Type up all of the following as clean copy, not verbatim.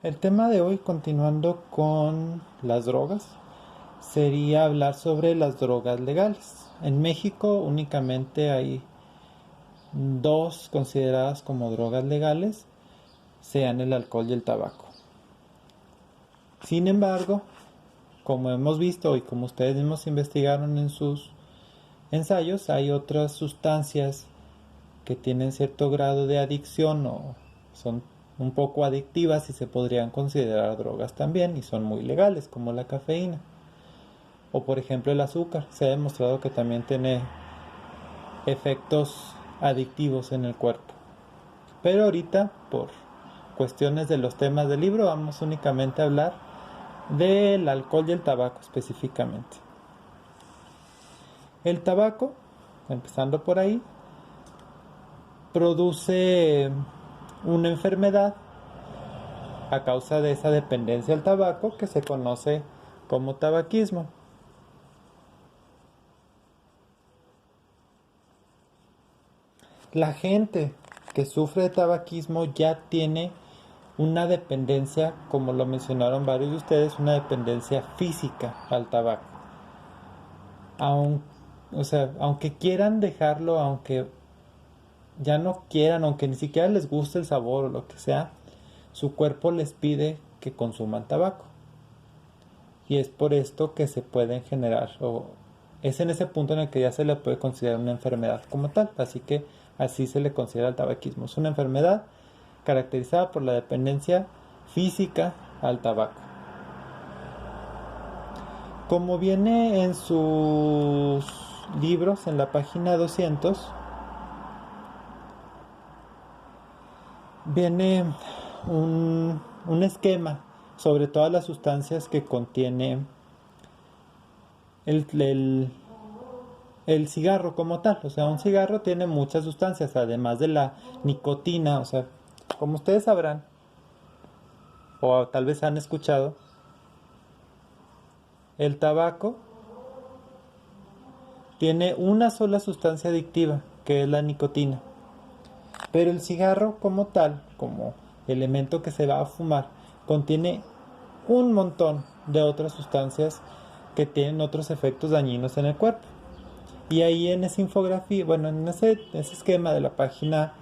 El tema de hoy, continuando con las drogas, sería hablar sobre las drogas legales. En México únicamente hay dos consideradas como drogas legales, sean el alcohol y el tabaco. Sin embargo, como hemos visto y como ustedes mismos investigaron en sus ensayos, hay otras sustancias que tienen cierto grado de adicción o son un poco adictivas y se podrían considerar drogas también y son muy legales, como la cafeína. O por ejemplo el azúcar, se ha demostrado que también tiene efectos adictivos en el cuerpo. Pero ahorita, por cuestiones de los temas del libro, vamos únicamente a hablar del alcohol y el tabaco específicamente. El tabaco, empezando por ahí, produce una enfermedad a causa de esa dependencia al tabaco que se conoce como tabaquismo. La gente que sufre de tabaquismo ya tiene una dependencia, como lo mencionaron varios de ustedes, una dependencia física al tabaco. Aunque quieran dejarlo, aunque ya no quieran, aunque ni siquiera les guste el sabor o lo que sea, su cuerpo les pide que consuman tabaco. Y es por esto que se pueden generar, o es en ese punto en el que ya se le puede considerar una enfermedad como tal. Así que así se le considera el tabaquismo. Es una enfermedad caracterizada por la dependencia física al tabaco. Como viene en sus libros, en la página 200, viene un esquema sobre todas las sustancias que contiene el, el, el cigarro como tal. O sea, un cigarro tiene muchas sustancias, además de la nicotina. O sea, como ustedes sabrán, o tal vez han escuchado, el tabaco tiene una sola sustancia adictiva, que es la nicotina. Pero el cigarro como tal, como elemento que se va a fumar, contiene un montón de otras sustancias que tienen otros efectos dañinos en el cuerpo. Y ahí en esa infografía, bueno, en ese esquema de la página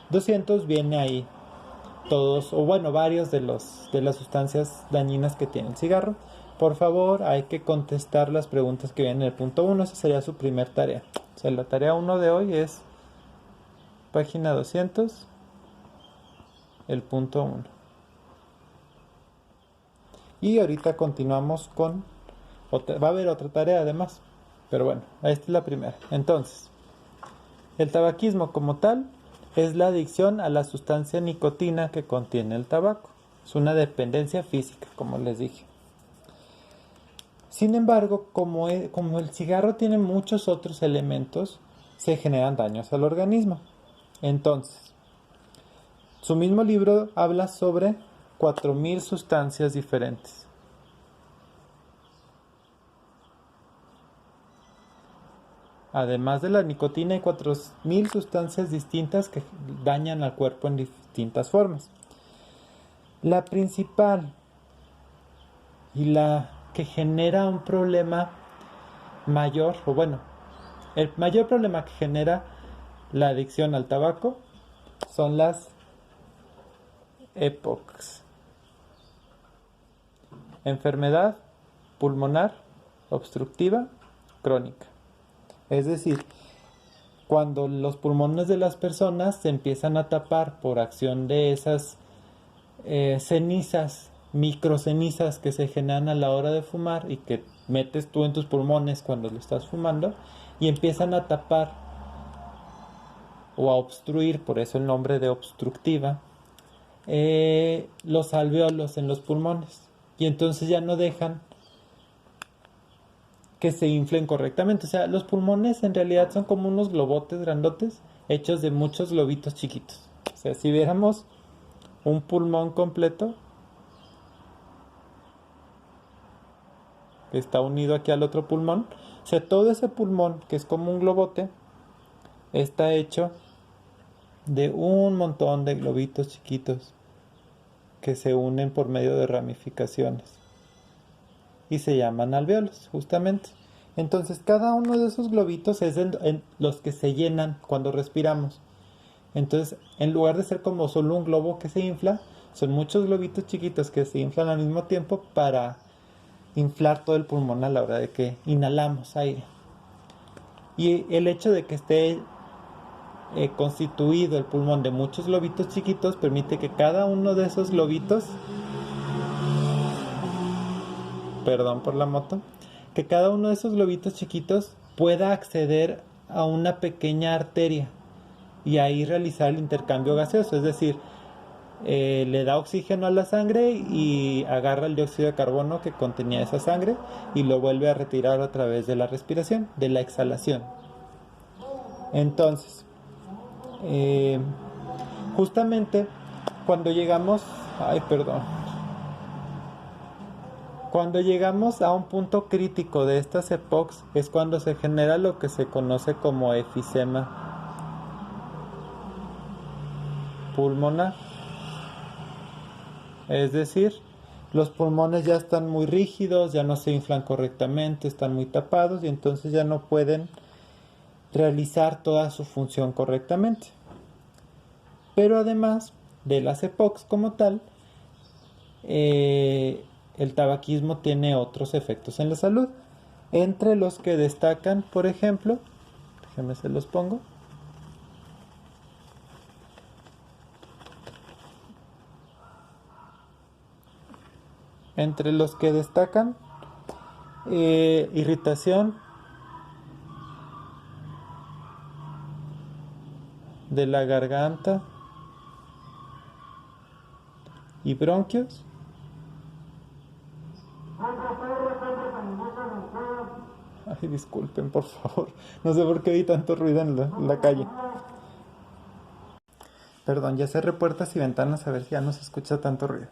200 viene ahí todos, o bueno, varios de las sustancias dañinas que tiene el cigarro. Por favor, hay que contestar las preguntas que vienen en el punto 1. Esa sería su primer tarea. O sea, la tarea 1 de hoy es página 200, el punto 1. Y ahorita continuamos con otra, va a haber otra tarea además. Pero bueno, esta es la primera. Entonces, el tabaquismo como tal es la adicción a la sustancia nicotina que contiene el tabaco. Es una dependencia física, como les dije. Sin embargo, como el cigarro tiene muchos otros elementos, se generan daños al organismo. Entonces, su mismo libro habla sobre 4000 sustancias diferentes. Además de la nicotina, hay 4000 sustancias distintas que dañan al cuerpo en distintas formas. La principal y la que genera un problema mayor, o bueno, el mayor problema que genera la adicción al tabaco son las EPOCs. Enfermedad pulmonar obstructiva crónica. Es decir, cuando los pulmones de las personas se empiezan a tapar por acción de esas cenizas, microcenizas que se generan a la hora de fumar y que metes tú en tus pulmones cuando lo estás fumando, y empiezan a tapar o a obstruir, por eso el nombre de obstructiva, los alveolos en los pulmones, y entonces ya no dejan que se inflen correctamente. O sea, los pulmones en realidad son como unos globotes grandotes hechos de muchos globitos chiquitos. O sea, si viéramos un pulmón completo que está unido aquí al otro pulmón, o sea, todo ese pulmón que es como un globote está hecho de un montón de globitos chiquitos que se unen por medio de ramificaciones y se llaman alvéolos, justamente. Entonces, cada uno de esos globitos es en los que se llenan cuando respiramos. Entonces, en lugar de ser como solo un globo que se infla, son muchos globitos chiquitos que se inflan al mismo tiempo para inflar todo el pulmón a la hora de que inhalamos aire. Y el hecho de que esté constituido el pulmón de muchos globitos chiquitos permite que cada uno de esos globitos, perdón por la moto, que cada uno de esos globitos chiquitos pueda acceder a una pequeña arteria y ahí realizar el intercambio gaseoso, es decir, le da oxígeno a la sangre y agarra el dióxido de carbono que contenía esa sangre y lo vuelve a retirar a través de la respiración, de la exhalación. Entonces, justamente cuando llegamos, cuando llegamos a un punto crítico de estas EPOCs es cuando se genera lo que se conoce como efisema pulmonar. Es decir, los pulmones ya están muy rígidos, ya no se inflan correctamente, están muy tapados y entonces ya no pueden realizar toda su función correctamente. Pero además de las EPOCs como tal, el tabaquismo tiene otros efectos en la salud, entre los que destacan, por ejemplo, déjenme se los pongo. Entre los que destacan irritación de la garganta y bronquios. Ay, disculpen, por favor. No sé por qué hay tanto ruido en la calle. Perdón, ya cerré puertas y ventanas a ver si ya no se escucha tanto ruido.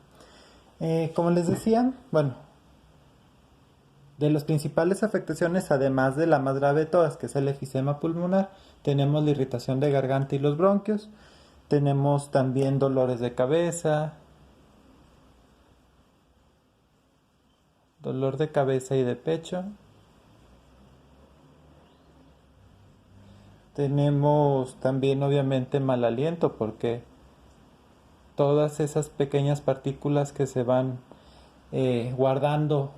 Como les decía, bueno, de las principales afectaciones, además de la más grave de todas, que es el efisema pulmonar, tenemos la irritación de garganta y los bronquios, tenemos también dolores de cabeza, dolor de cabeza y de pecho, tenemos también obviamente mal aliento porque todas esas pequeñas partículas que se van guardando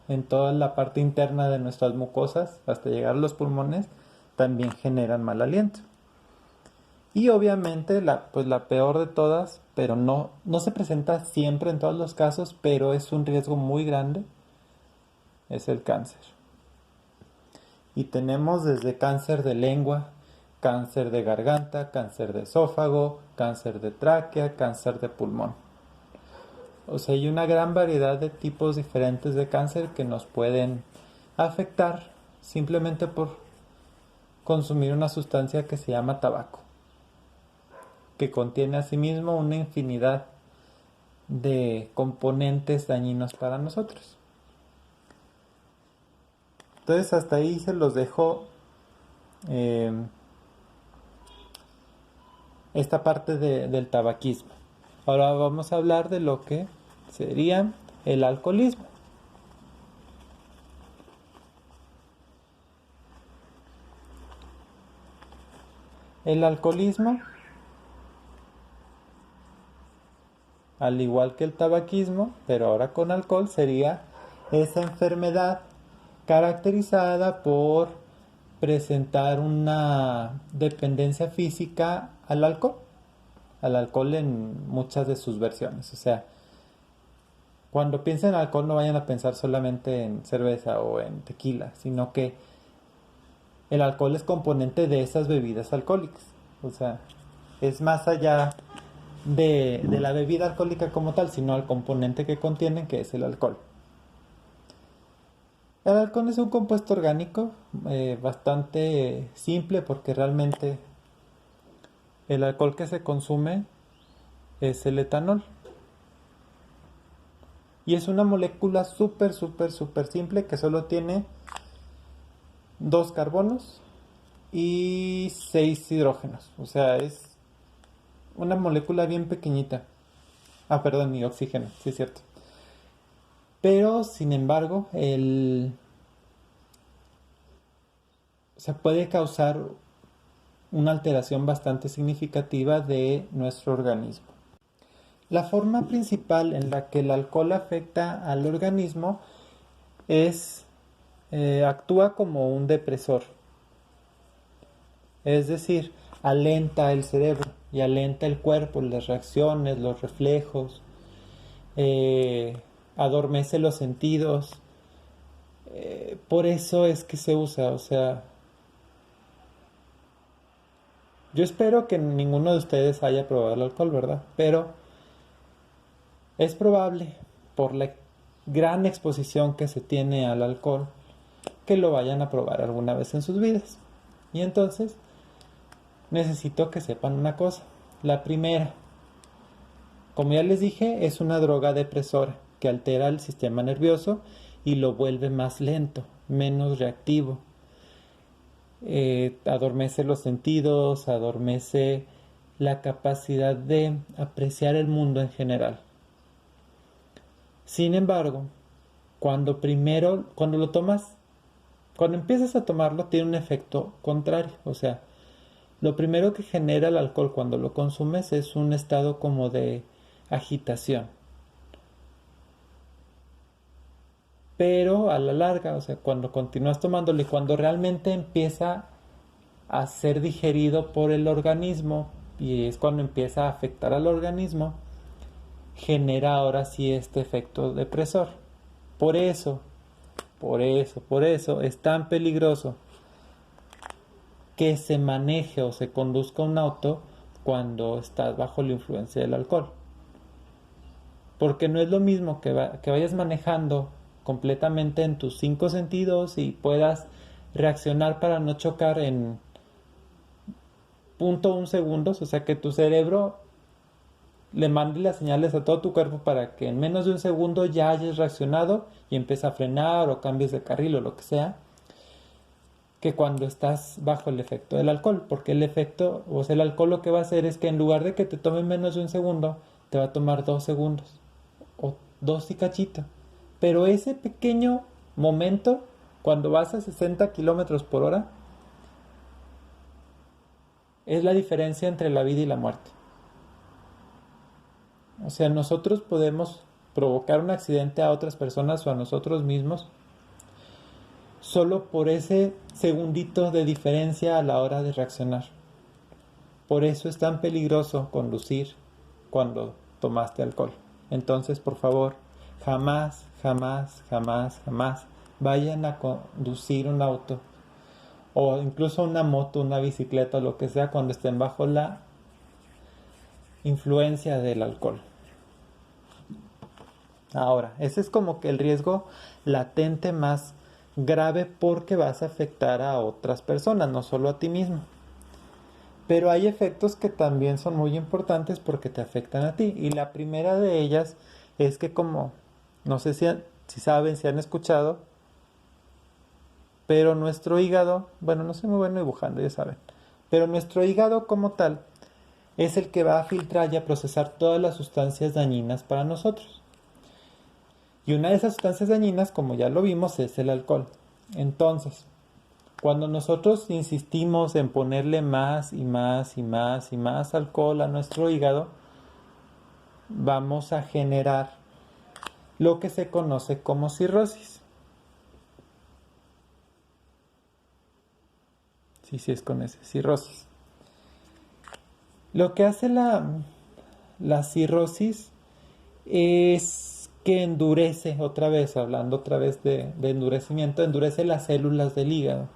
en toda la parte interna de nuestras mucosas hasta llegar a los pulmones también generan mal aliento. Y obviamente la peor de todas, pero no se presenta siempre en todos los casos, pero es un riesgo muy grande, es el cáncer. Y tenemos desde cáncer de lengua, cáncer de garganta, cáncer de esófago, cáncer de tráquea, cáncer de pulmón. O sea, hay una gran variedad de tipos diferentes de cáncer que nos pueden afectar simplemente por consumir una sustancia que se llama tabaco, que contiene asimismo una infinidad de componentes dañinos para nosotros. Entonces hasta ahí se los dejo esta parte del tabaquismo. Ahora vamos a hablar de lo que sería el alcoholismo. El alcoholismo, al igual que el tabaquismo, pero ahora con alcohol, sería esa enfermedad caracterizada por presentar una dependencia física al alcohol en muchas de sus versiones. O sea, cuando piensen en alcohol no vayan a pensar solamente en cerveza o en tequila, sino que el alcohol es componente de esas bebidas alcohólicas. O sea, es más allá de la bebida alcohólica como tal, sino al componente que contienen, que es el alcohol. El alcohol es un compuesto orgánico bastante simple porque realmente el alcohol que se consume es el etanol. Y es una molécula súper simple que solo tiene 2 carbonos y 6 hidrógenos. O sea, es una molécula bien pequeñita. Ah, perdón, y oxígeno, sí es cierto. Pero, sin embargo, se puede causar una alteración bastante significativa de nuestro organismo. La forma principal en la que el alcohol afecta al organismo es actúa como un depresor, es decir, alenta el cerebro y alenta el cuerpo, las reacciones, los reflejos, adormece los sentidos. Por eso es que se usa, o sea, yo espero que ninguno de ustedes haya probado el alcohol, ¿verdad? Pero es probable, por la gran exposición que se tiene al alcohol, que lo vayan a probar alguna vez en sus vidas. Y entonces, necesito que sepan una cosa. La primera, como ya les dije, es una droga depresora que altera el sistema nervioso y lo vuelve más lento, menos reactivo. Adormece los sentidos, adormece la capacidad de apreciar el mundo en general. Sin embargo, cuando lo tomas, cuando empiezas a tomarlo, tiene un efecto contrario. O sea, lo primero que genera el alcohol cuando lo consumes es un estado como de agitación. Pero a la larga, o sea, cuando continúas tomándolo y cuando realmente empieza a ser digerido por el organismo, y es cuando empieza a afectar al organismo, genera ahora sí este efecto depresor. Por eso es tan peligroso que se maneje o se conduzca un auto cuando estás bajo la influencia del alcohol. Porque no es lo mismo que vayas manejando completamente en tus 5 sentidos y puedas reaccionar para no chocar en 0.1 segundos, o sea que tu cerebro le mande las señales a todo tu cuerpo para que en menos de un segundo ya hayas reaccionado y empieces a frenar o cambies de carril o lo que sea, que cuando estás bajo el efecto del alcohol, porque el efecto, o sea, el alcohol lo que va a hacer es que en lugar de que te tome menos de un segundo, te va a tomar 2 segundos o 2 y cachito. Pero ese pequeño momento, cuando vas a 60 kilómetros por hora, es la diferencia entre la vida y la muerte. O sea, nosotros podemos provocar un accidente a otras personas o a nosotros mismos solo por ese segundito de diferencia a la hora de reaccionar. Por eso es tan peligroso conducir cuando tomaste alcohol. Entonces, por favor, jamás, jamás, jamás, jamás vayan a conducir un auto o incluso una moto, una bicicleta, lo que sea, cuando estén bajo la influencia del alcohol. Ahora, ese es como que el riesgo latente más grave porque vas a afectar a otras personas, no solo a ti mismo. Pero hay efectos que también son muy importantes porque te afectan a ti. Y la primera de ellas es que como, no sé si saben, si han escuchado, pero nuestro hígado, bueno, no soy muy bueno dibujando, ya saben, pero nuestro hígado como tal es el que va a filtrar y a procesar todas las sustancias dañinas para nosotros. Y una de esas sustancias dañinas, como ya lo vimos, es el alcohol. Entonces, cuando nosotros insistimos en ponerle más y más y más y más alcohol a nuestro hígado, vamos a generar lo que se conoce como cirrosis. Sí, es con ese, cirrosis. Lo que hace la cirrosis es que endurece otra vez, hablando otra vez de endurecimiento, endurece las células del hígado.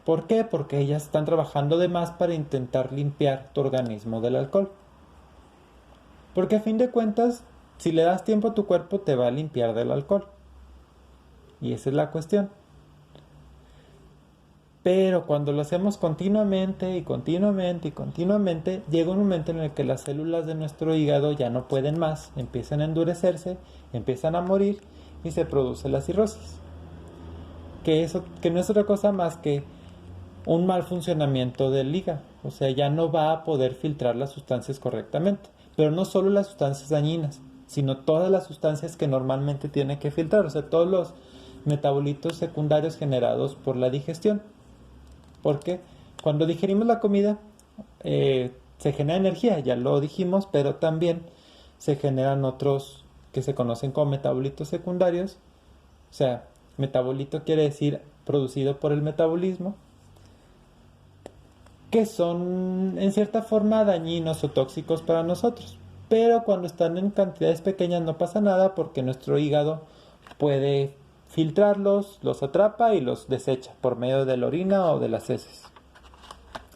¿Por qué? Porque ellas están trabajando de más para intentar limpiar tu organismo del alcohol. Porque a fin de cuentas, si le das tiempo a tu cuerpo, te va a limpiar del alcohol. Y esa es la cuestión. Pero cuando lo hacemos continuamente y continuamente y continuamente, llega un momento en el que las células de nuestro hígado ya no pueden más, empiezan a endurecerse, empiezan a morir y se produce la cirrosis. Que no es otra cosa más que un mal funcionamiento del hígado. O sea, ya no va a poder filtrar las sustancias correctamente. Pero no solo las sustancias dañinas, sino todas las sustancias que normalmente tiene que filtrar, o sea, todos los metabolitos secundarios generados por la digestión. Porque cuando digerimos la comida, se genera energía, ya lo dijimos, pero también se generan otros que se conocen como metabolitos secundarios. O sea, metabolito quiere decir producido por el metabolismo, que son en cierta forma dañinos o tóxicos para nosotros. Pero cuando están en cantidades pequeñas no pasa nada porque nuestro hígado puede filtrarlos, los atrapa y los desecha por medio de la orina o de las heces.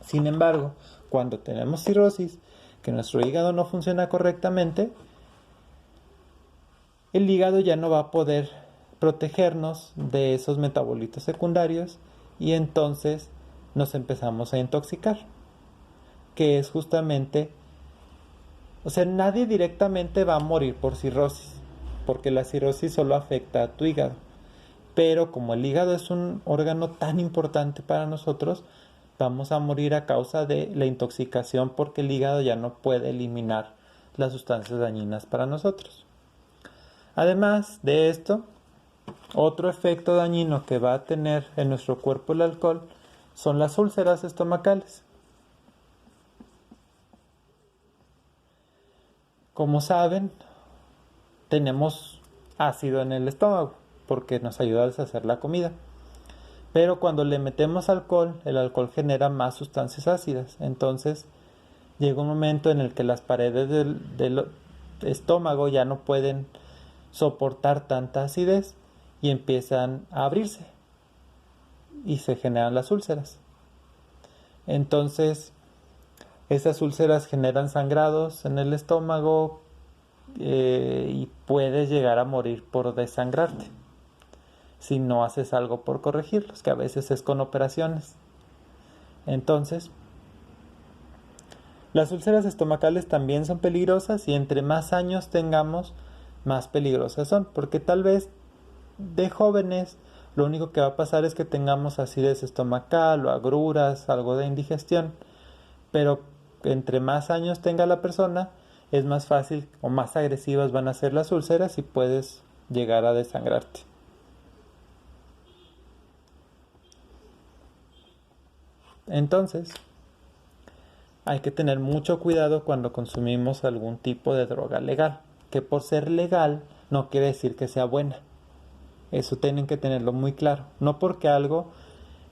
Sin embargo, cuando tenemos cirrosis, que nuestro hígado no funciona correctamente, el hígado ya no va a poder protegernos de esos metabolitos secundarios y entonces nos empezamos a intoxicar, que es justamente, o sea, nadie directamente va a morir por cirrosis, porque la cirrosis solo afecta a tu hígado, pero como el hígado es un órgano tan importante para nosotros, vamos a morir a causa de la intoxicación porque el hígado ya no puede eliminar las sustancias dañinas para nosotros. Además de esto, otro efecto dañino que va a tener en nuestro cuerpo el alcohol son las úlceras estomacales. Como saben, tenemos ácido en el estómago porque nos ayuda a deshacer la comida. Pero cuando le metemos alcohol, el alcohol genera más sustancias ácidas. Entonces llega un momento en el que las paredes del estómago ya no pueden soportar tanta acidez y empiezan a abrirse y se generan las úlceras. Entonces esas úlceras generan sangrados en el estómago y puedes llegar a morir por desangrarte si no haces algo por corregirlos, que a veces es con operaciones. Entonces, las úlceras estomacales también son peligrosas y entre más años tengamos, más peligrosas son, porque tal vez de jóvenes lo único que va a pasar es que tengamos acidez estomacal o agruras, algo de indigestión, pero entre más años tenga la persona, es más fácil o más agresivas van a ser las úlceras y puedes llegar a desangrarte. Entonces, hay que tener mucho cuidado cuando consumimos algún tipo de droga legal, que por ser legal no quiere decir que sea buena. Eso tienen que tenerlo muy claro. No porque algo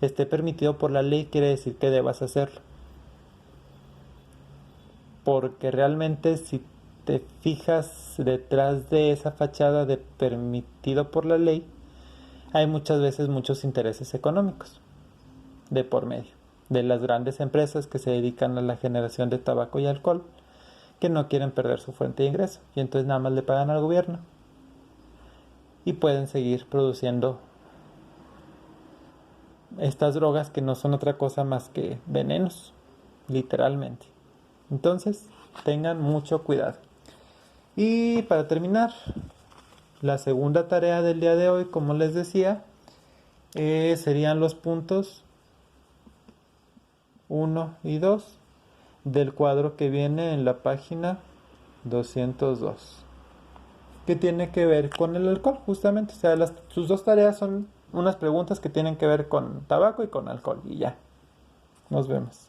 esté permitido por la ley quiere decir que debas hacerlo. Porque realmente si te fijas detrás de esa fachada de permitido por la ley, hay muchas veces muchos intereses económicos de por medio de las grandes empresas que se dedican a la generación de tabaco y alcohol, que no quieren perder su fuente de ingreso y entonces nada más le pagan al gobierno y pueden seguir produciendo estas drogas que no son otra cosa más que venenos, literalmente. Entonces, tengan mucho cuidado. Y para terminar, la segunda tarea del día de hoy, como les decía, serían los puntos 1 y 2 del cuadro que viene en la página 202, que tiene que ver con el alcohol, justamente. O sea, sus dos tareas son unas preguntas que tienen que ver con tabaco y con alcohol, y ya. Nos vemos.